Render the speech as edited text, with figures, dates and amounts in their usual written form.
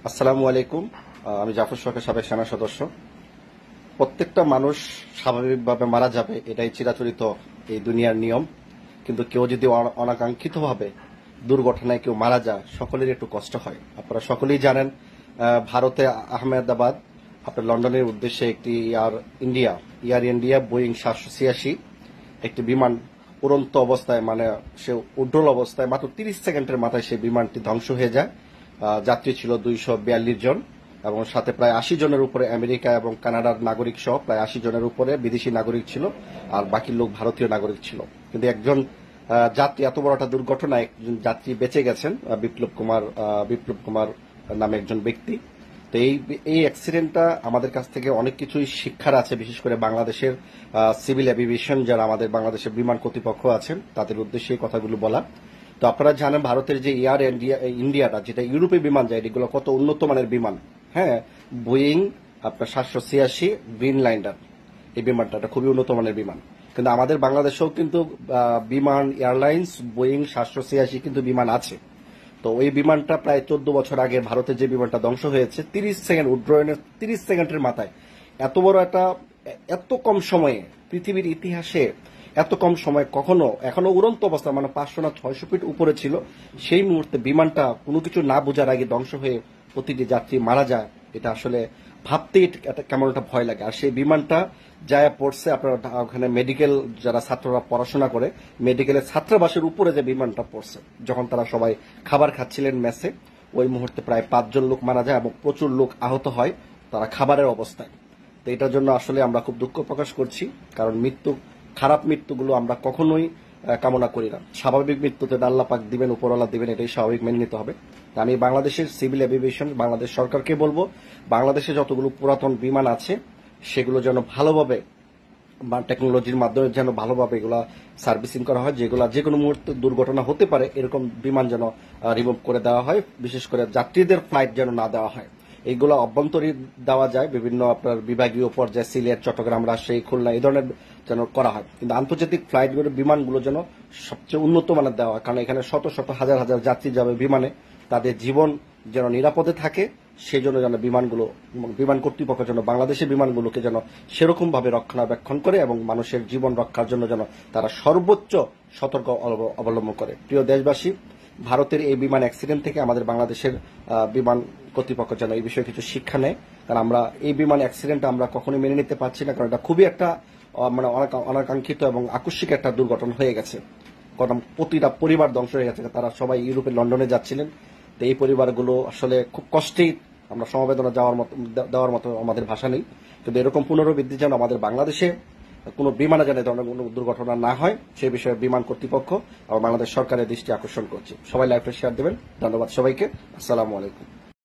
আসসালামু আলাইকুম। আমি জাফর সরকার, সাবেক সেনা সদস্য। প্রত্যেকটা মানুষ স্বাভাবিকভাবে মারা যাবে, এটাই চিরাচরিত এই দুনিয়ার নিয়ম। কিন্তু কেউ যদি অনাকাঙ্ক্ষিতভাবে দুর্ঘটনায় কেউ মারা যায়, সকলের একটু কষ্ট হয়। আপনারা সকলেই জানেন, ভারতে আহমেদাবাদ, আপনার লন্ডনের উদ্দেশ্যে একটি এয়ার ইন্ডিয়া বোয়িং 786 একটি বিমান উড়ন্ত অবস্থায়, মানে সে উড্ডল অবস্থায় মাত্র 30 সেকেন্ডের মাথায় সেই বিমানটি ধ্বংস হয়ে যায়। যাত্রী ছিল 242 জন এবং সাথে প্রায় 80 জনের উপরে আমেরিকা এবং কানাডার নাগরিক সহ প্রায় 80 জনের উপরে বিদেশি নাগরিক ছিল, আর বাকি লোক ভারতীয় নাগরিক ছিল। কিন্তু একজন যাত্রী, এত বড় একটা দুর্ঘটনায় একজন যাত্রী বেঁচে গেছেন, বিপ্লব কুমার নামে একজন ব্যক্তি। তো এই অ্যাক্সিডেন্টটা আমাদের কাছ থেকে অনেক কিছুই শিক্ষার আছে, বিশেষ করে বাংলাদেশের সিভিল এভিয়েশন, যারা আমাদের বাংলাদেশের বিমান কর্তৃপক্ষ আছেন, তাদের উদ্দেশ্যে এই কথাগুলো বলা। তো আপনারা জানেন, ভারতের যে ইন্ডিয়াটা, যেটা ইউরোপে বিমান যায়, এগুলো কত উন্নত মানের বিমান। হ্যাঁ, বোয়িং আপনার 786 গ্রিন লাইনার, এই বিমানটা খুবই উন্নত মানের বিমান। কিন্তু আমাদের বাংলাদেশেও কিন্তু বিমান এয়ারলাইন্স বোয়িং 786 কিন্তু বিমান আছে। তো ওই বিমানটা প্রায় 14 বছর আগে ভারতের যে বিমানটা ধ্বংস হয়েছে, 30 সেকেন্ড উড্ডয়নের 30 সেকেন্ডের মাথায় এত বড় একটা, এত কম সময়ে, পৃথিবীর ইতিহাসে এত কম সময় এখনো উড়ন্ত অবস্থা, মানে 500 না 600 ফিট উপরে ছিল, সেই মুহূর্তে বিমানটা কোনো কিছু না বোঝার আগে ধ্বংস হয়ে প্রতিটি যাত্রী মারা যায়। এটা আসলে ভাবতেই কেমন একটা ভয় লাগে। আর সেই বিমানটা যায় পড়ছে আপনার ওখানে মেডিকেল, যারা ছাত্ররা পড়াশোনা করে, মেডিকেলের ছাত্রাবাসের উপরে যে বিমানটা পড়ছে, যখন তারা সবাই খাবার খাচ্ছিলেন মেসে, ওই মুহূর্তে প্রায় 5 জন লোক মারা যায় এবং প্রচুর লোক আহত হয় তারা খাবারের অবস্থায়। তো এটার জন্য আসলে আমরা খুব দুঃখ প্রকাশ করছি, কারণ খারাপ মৃত্যুগুলো আমরা কখনোই কামনা করি না। স্বাভাবিক মৃত্যুতে আল্লাহ পাক দিবেন, উপরওয়ালা দিবেন, এটাই স্বাভাবিক, মেনে নিতে হবে। আমি বাংলাদেশের সিভিল এভিয়েশন, বাংলাদেশ সরকারকে বলবো, বাংলাদেশে যতগুলো পুরাতন বিমান আছে সেগুলো যেন ভালোভাবে বা টেকনোলজির মাধ্যমে যেন ভালোভাবে এগুলা সার্ভিসিং করা হয়, যেগুলা যে কোনো মুহূর্তে দুর্ঘটনা হতে পারে, এরকম বিমান যেন রিমুভ করে দেওয়া হয়। বিশেষ করে যাত্রীদের ফ্লাইট যেন না দেওয়া হয়, এইগুলো অভ্যন্তরীণ দেওয়া যায় বিভিন্ন আপনার বিভাগীয় পর্যায়ে, সিলেট, চট্টগ্রাম, রাজশাহী, খুলনা, এই ধরনের যেন করা হয়। কিন্তু আন্তর্জাতিক ফ্লাইটগুলো, বিমানগুলো যেন সবচেয়ে উন্নত মানের দেওয়া হয়, কারণ এখানে শত শত হাজার হাজার যাত্রী যাবে বিমানে, তাদের জীবন যেন নিরাপদে থাকে, সেই জন্য যেন বিমান কর্তৃপক্ষ যেন বাংলাদেশের বিমানগুলোকে যেন সেরকম ভাবে রক্ষণাবেক্ষণ করে এবং মানুষের জীবন রক্ষার জন্য যেন তারা সর্বোচ্চ সতর্ক অবলম্বন করে। প্রিয় দেশবাসী, ভারতের এই বিমান অ্যাক্সিডেন্ট থেকে আমাদের বাংলাদেশের বিমান কর্তৃপক্ষ যেন এই বিষয়ে কিছু শিক্ষা নেয়, কারণ আমরা এই বিমান অ্যাক্সিডেন্ট আমরা কখনোই মেনে নিতে পারছি না, কারণ এটা খুবই একটা মানে অনাকাঙ্ক্ষিত এবং আকস্মিক একটা দুর্ঘটনা হয়ে গেছে। কারণ প্রতিটা পরিবার ধ্বংস হয়ে গেছে, তারা সবাই ইউরোপে, লন্ডনে যাচ্ছিলেন। তো এই পরিবারগুলো আসলে খুব কষ্টেই, আমরা সমবেদনা দেওয়ার মতো আমাদের ভাষা নেই। কিন্তু এরকম পুনরাবৃত্তি যেন আমাদের বাংলাদেশে কোনো বিমানে যেন ধরনের কোনো দুর্ঘটনা না হয়, সেই বিষয়ে বিমান কর্তৃপক্ষ এবং বাংলাদেশ সরকারের দৃষ্টি আকর্ষণ করছি। সবাই লাইভটা শেয়ার দেবেন। ধন্যবাদ সবাইকে। আসসালামু আলাইকুম।